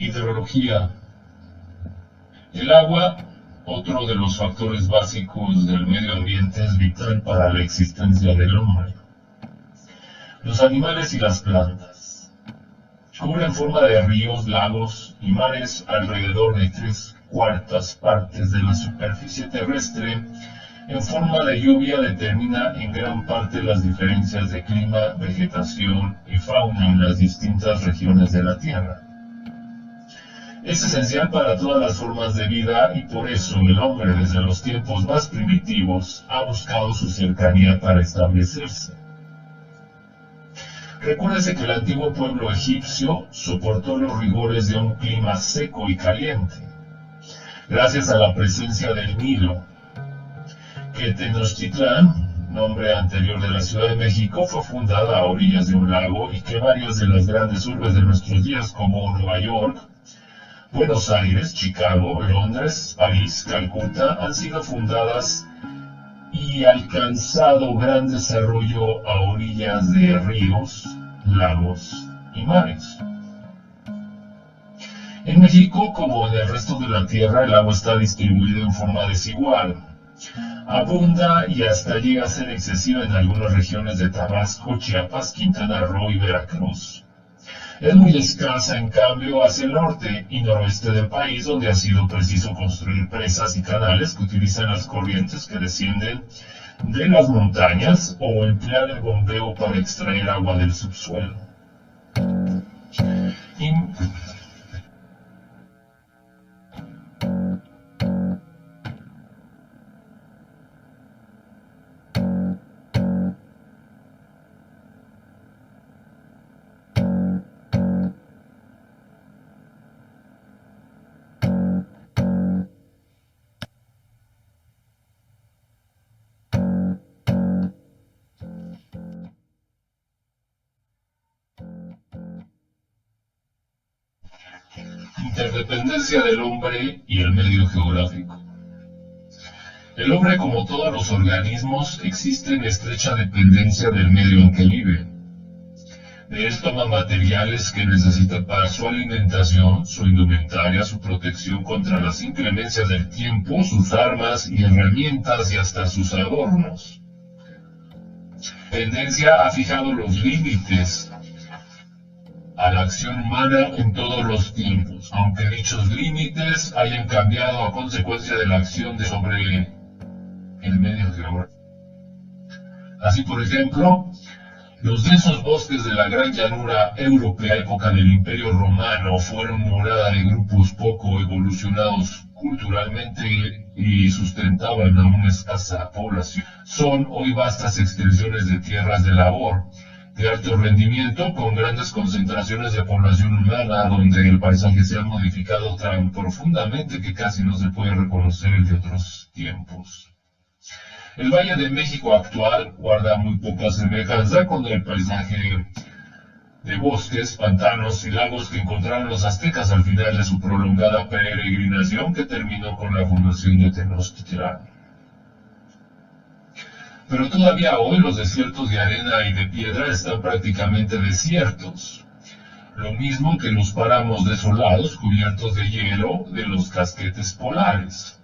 Hidrología. El agua, otro de los factores básicos del medio ambiente, es vital para la existencia del hombre. Los animales y las plantas cubren forma de ríos, lagos y mares alrededor de 3/4 partes de la superficie terrestre. En forma de lluvia determina en gran parte las diferencias de clima, vegetación y fauna en las distintas regiones de la Tierra. Es esencial para todas las formas de vida y por eso el hombre desde los tiempos más primitivos ha buscado su cercanía para establecerse. Recuérdese que el antiguo pueblo egipcio soportó los rigores de un clima seco y caliente, gracias a la presencia del Nilo, que Tenochtitlán, nombre anterior de la Ciudad de México, fue fundada a orillas de un lago y que varias de las grandes urbes de nuestros días como Nueva York, Buenos Aires, Chicago, Londres, París, Calcuta han sido fundadas y alcanzado gran desarrollo a orillas de ríos, lagos y mares. En México, como en el resto de la Tierra, el agua está distribuida en forma desigual. Abunda y hasta llega a ser excesiva en algunas regiones de Tabasco, Chiapas, Quintana Roo y Veracruz. Es muy escasa, en cambio, hacia el norte y noroeste del país, donde ha sido preciso construir presas y canales que utilizan las corrientes que descienden de las montañas o emplear el bombeo para extraer agua del subsuelo. Interdependencia del hombre y el medio geográfico. El hombre, como todos los organismos, existe en estrecha dependencia del medio en que vive. De él toma materiales que necesita para su alimentación, su indumentaria, su protección contra las inclemencias del tiempo, sus armas y herramientas y hasta sus adornos. La dependencia ha fijado los límites a la acción humana en todos los tiempos, aunque dichos límites hayan cambiado a consecuencia de la acción sobre el medio geográfico. Así, por ejemplo, los densos bosques de la gran llanura europea, época del Imperio Romano, fueron morada de grupos poco evolucionados culturalmente y sustentaban a una escasa población. Son hoy vastas extensiones de tierras de labor, de alto rendimiento, con grandes concentraciones de población humana, donde el paisaje se ha modificado tan profundamente que casi no se puede reconocer el de otros tiempos. El Valle de México actual guarda muy poca semejanza con el paisaje de bosques, pantanos y lagos que encontraron los aztecas al final de su prolongada peregrinación que terminó con la fundación de Tenochtitlán. Pero todavía hoy los desiertos de arena y de piedra están prácticamente desiertos, lo mismo que los páramos desolados cubiertos de hielo de los casquetes polares.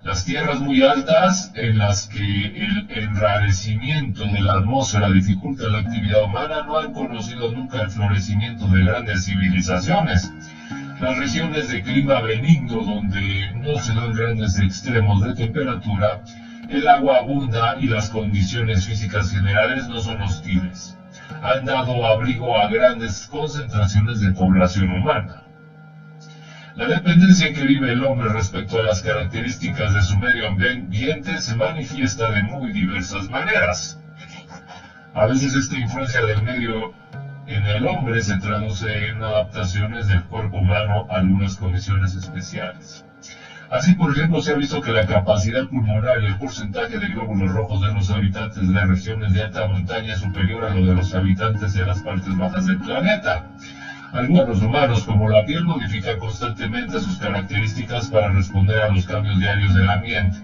Las tierras muy altas, en las que el enrarecimiento de la atmósfera dificulta la actividad humana, no han conocido nunca el florecimiento de grandes civilizaciones. Las regiones de clima benigno, donde no se dan grandes extremos de temperatura, el agua abunda y las condiciones físicas generales no son hostiles. Han dado abrigo a grandes concentraciones de población humana. La dependencia en que vive el hombre respecto a las características de su medio ambiente se manifiesta de muy diversas maneras. A veces esta influencia del medio en el hombre se traduce en adaptaciones del cuerpo humano a algunas condiciones especiales. Así, por ejemplo, se ha visto que la capacidad pulmonar y el porcentaje de glóbulos rojos de los habitantes de regiones de alta montaña es superior a lo de los habitantes de las partes bajas del planeta. Algunos humanos, como la piel, modifican constantemente sus características para responder a los cambios diarios del ambiente.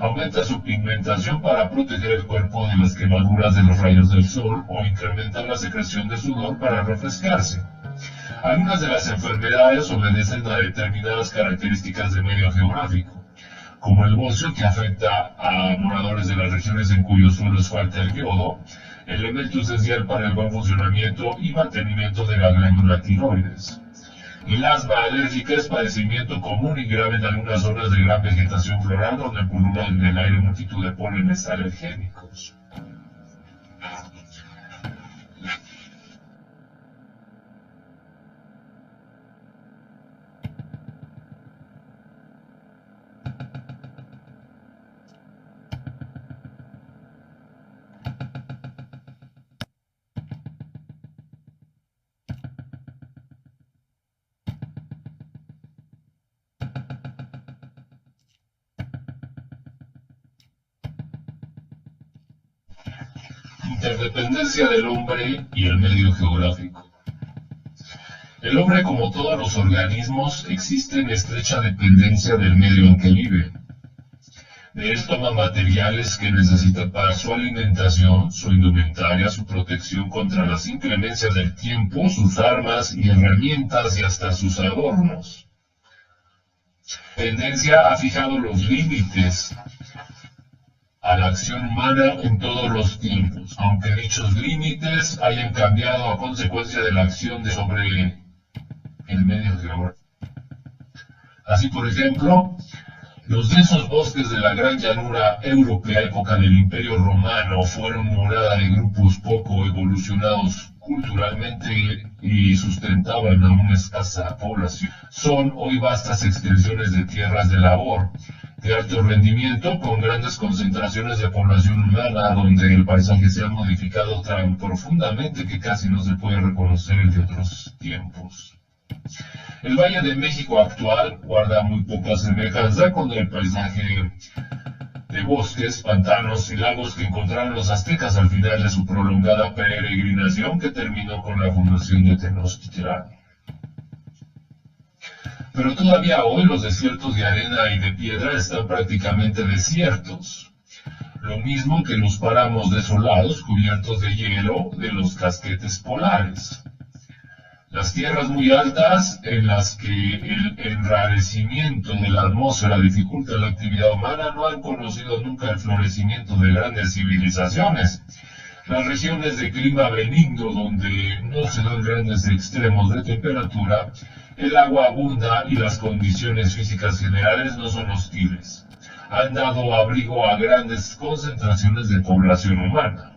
Aumenta su pigmentación para proteger el cuerpo de las quemaduras de los rayos del sol o incrementar la secreción de sudor para refrescarse. Algunas de las enfermedades obedecen a determinadas características del medio geográfico, como el bocio, que afecta a moradores de las regiones en cuyos suelos falta el yodo, elemento esencial para el buen funcionamiento y mantenimiento de la glándula tiroides. El asma alérgica es padecimiento común y grave en algunas zonas de gran vegetación floral donde pululan en el aire multitud de pólenes alergénicos. Interdependencia del hombre y el medio geográfico. El hombre, como todos los organismos, existe en estrecha dependencia del medio en que vive. De él toma materiales que necesita para su alimentación, su indumentaria, su protección contra las inclemencias del tiempo, sus armas y herramientas y hasta sus adornos. La dependencia ha fijado los límites a la acción humana en todos los tiempos, aunque dichos límites hayan cambiado a consecuencia de la acción sobre el medio geográfico. Así, por ejemplo, los densos bosques de la gran llanura europea, época del Imperio Romano, fueron morada de grupos poco evolucionados culturalmente y sustentaban a una escasa población. Son hoy vastas extensiones de tierras de labor, de alto rendimiento, con grandes concentraciones de población humana, donde el paisaje se ha modificado tan profundamente que casi no se puede reconocer el de otros tiempos. El Valle de México actual guarda muy poca semejanza con el paisaje de bosques, pantanos y lagos que encontraron los aztecas al final de su prolongada peregrinación que terminó con la fundación de Tenochtitlán. Pero todavía hoy los desiertos de arena y de piedra están prácticamente desiertos, lo mismo que los páramos desolados cubiertos de hielo de los casquetes polares. Las tierras muy altas, en las que el enrarecimiento de la atmósfera dificulta la actividad humana, no han conocido nunca el florecimiento de grandes civilizaciones. Las regiones de clima benigno, donde no se dan grandes extremos de temperatura, el agua abunda y las condiciones físicas generales no son hostiles. Han dado abrigo a grandes concentraciones de población humana.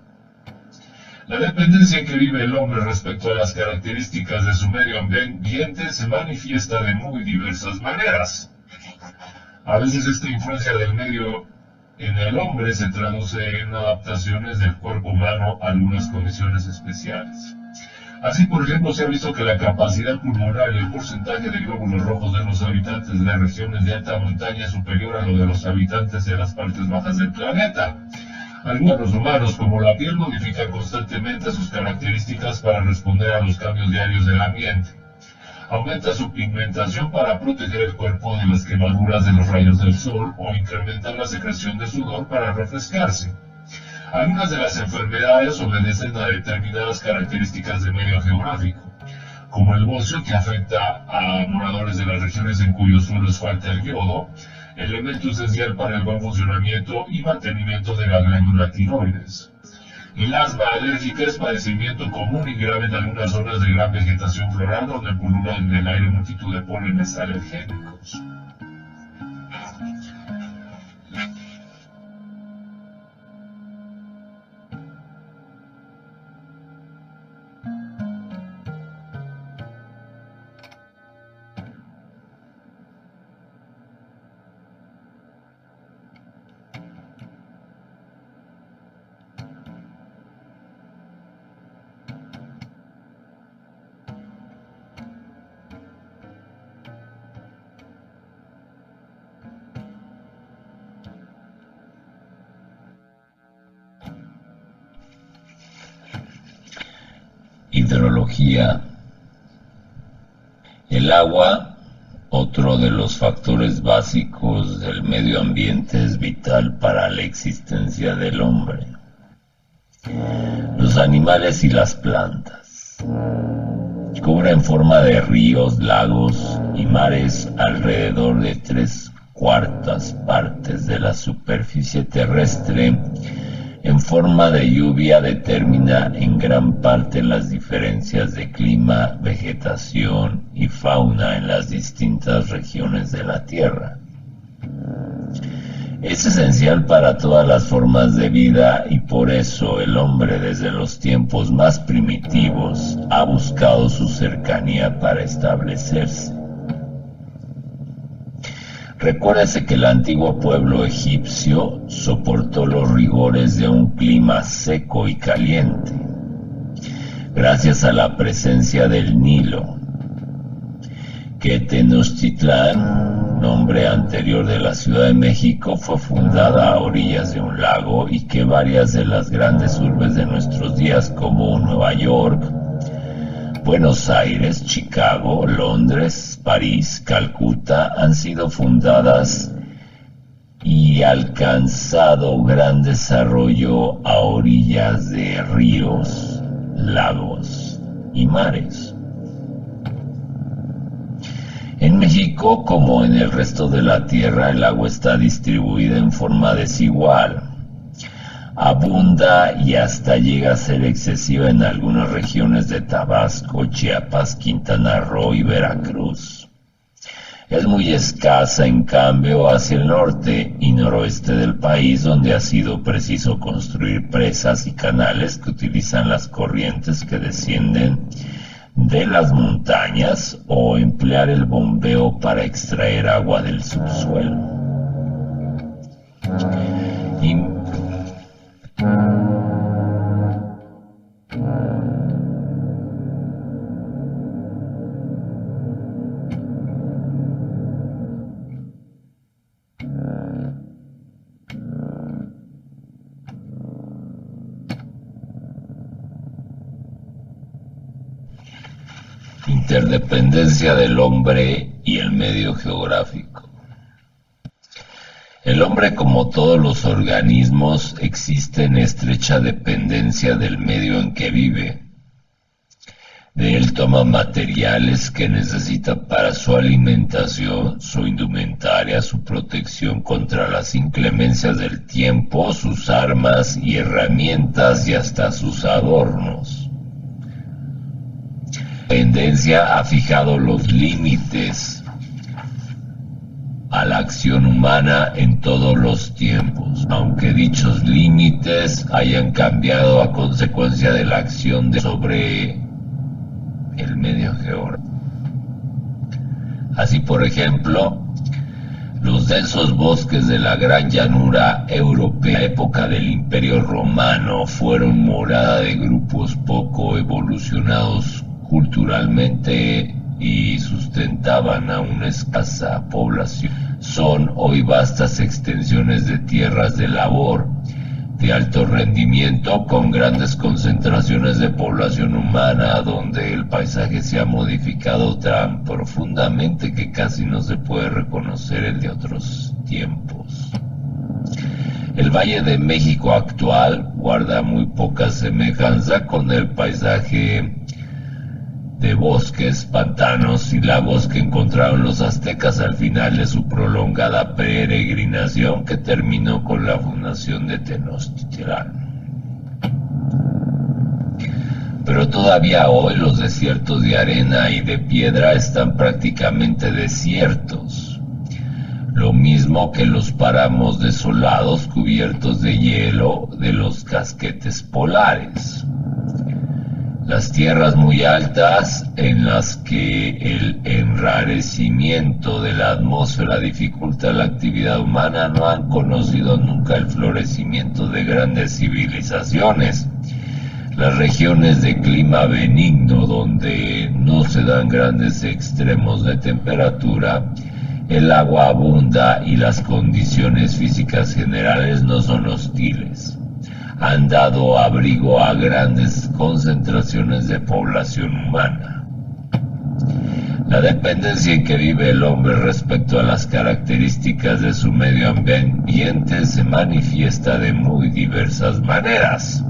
La dependencia en que vive el hombre respecto a las características de su medio ambiente se manifiesta de muy diversas maneras. A veces esta influencia del medio en el hombre se traduce en adaptaciones del cuerpo humano a algunas condiciones especiales. Así, por ejemplo, se ha visto que la capacidad pulmonar y el porcentaje de glóbulos rojos de los habitantes de regiones de alta montaña es superior a lo de los habitantes de las partes bajas del planeta. Algunos humanos, como la piel, modifican constantemente sus características para responder a los cambios diarios del ambiente. Aumenta su pigmentación para proteger el cuerpo de las quemaduras de los rayos del sol o incrementar la secreción de sudor para refrescarse. Algunas de las enfermedades obedecen a determinadas características del medio geográfico, como el bocio, que afecta a moradores de las regiones en cuyos suelos falta el yodo, elemento esencial para el buen funcionamiento y mantenimiento de la glándula tiroides. El asma alérgica es padecimiento común y grave en algunas zonas de gran vegetación floral donde pululan en el aire multitud de pólenes alergénicos. Hidrología. El agua, otro de los factores básicos del medio ambiente, es vital para la existencia del hombre, los animales y las plantas. cubre en forma de ríos, lagos y mares alrededor de 3/4 partes de la superficie terrestre. En forma de lluvia determina en gran parte las diferencias de clima, vegetación y fauna en las distintas regiones de la Tierra. Es esencial para todas las formas de vida y por eso el hombre desde los tiempos más primitivos ha buscado su cercanía para establecerse. Recuérdese que el antiguo pueblo egipcio soportó los rigores de un clima seco y caliente, gracias a la presencia del Nilo, que Tenochtitlán, nombre anterior de la Ciudad de México, fue fundada a orillas de un lago y que varias de las grandes urbes de nuestros días como Nueva York, Buenos Aires, Chicago, Londres, París, Calcuta han sido fundadas y alcanzado gran desarrollo a orillas de ríos, lagos y mares. En México, como en el resto de la Tierra, el agua está distribuida en forma desigual. Abunda y hasta llega a ser excesiva en algunas regiones de Tabasco, Chiapas, Quintana Roo y Veracruz. Es muy escasa, en cambio, hacia el norte y noroeste del país, donde ha sido preciso construir presas y canales que utilizan las corrientes que descienden de las montañas o emplear el bombeo para extraer agua del subsuelo. Interdependencia del hombre y el medio geográfico. El hombre, como todos los organismos, existe en estrecha dependencia del medio en que vive. De él toma materiales que necesita para su alimentación, su indumentaria, su protección contra las inclemencias del tiempo, sus armas y herramientas y hasta sus adornos. La dependencia ha fijado los límites a la acción humana en todos los tiempos, aunque dichos límites hayan cambiado a consecuencia de la acción sobre el medio geográfico. Así, por ejemplo, los densos bosques de la gran llanura europea, época del Imperio Romano, fueron morada de grupos poco evolucionados culturalmente y sustentaban a una escasa población. Son hoy vastas extensiones de tierras de labor, de alto rendimiento, con grandes concentraciones de población humana, donde el paisaje se ha modificado tan profundamente que casi no se puede reconocer el de otros tiempos. El Valle de México actual guarda muy poca semejanza con el paisaje de bosques, pantanos y lagos que encontraron los aztecas al final de su prolongada peregrinación que terminó con la fundación de Tenochtitlán. Pero todavía hoy los desiertos de arena y de piedra están prácticamente desiertos, lo mismo que los páramos desolados cubiertos de hielo de los casquetes polares. Las tierras muy altas, en las que el enrarecimiento de la atmósfera dificulta la actividad humana, no han conocido nunca el florecimiento de grandes civilizaciones. Las regiones de clima benigno, donde no se dan grandes extremos de temperatura, el agua abunda y las condiciones físicas generales no son hostiles, han dado abrigo a grandes concentraciones de población humana. La dependencia en que vive el hombre respecto a las características de su medio ambiente se manifiesta de muy diversas maneras.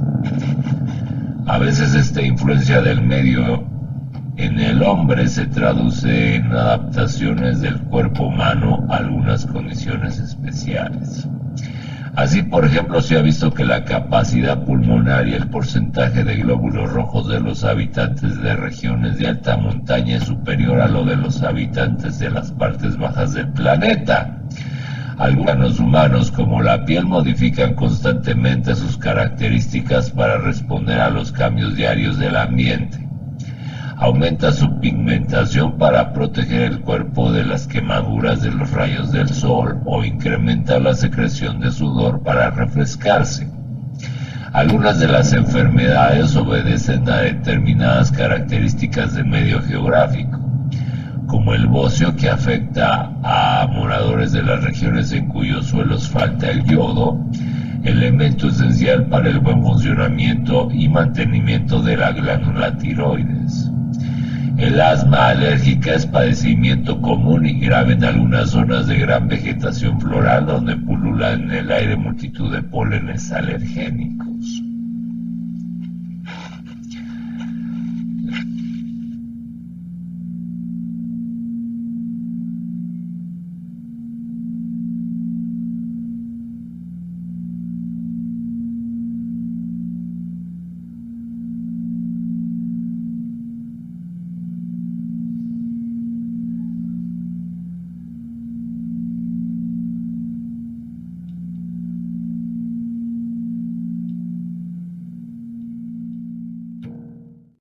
A veces esta influencia del medio en el hombre se traduce en adaptaciones del cuerpo humano a algunas condiciones especiales. Así, por ejemplo, se ha visto que la capacidad pulmonar y el porcentaje de glóbulos rojos de los habitantes de regiones de alta montaña es superior a lo de los habitantes de las partes bajas del planeta. Algunos humanos, como la piel, modifican constantemente sus características para responder a los cambios diarios del ambiente. Aumenta su pigmentación para proteger el cuerpo de las quemaduras de los rayos del sol o incrementa la secreción de sudor para refrescarse. Algunas de las enfermedades obedecen a determinadas características del medio geográfico, como el bocio, que afecta a moradores de las regiones en cuyos suelos falta el yodo, elemento esencial para el buen funcionamiento y mantenimiento de la glándula tiroides. El asma alérgica es padecimiento común y grave en algunas zonas de gran vegetación floral donde pululan en el aire multitud de pólenes alergénicos.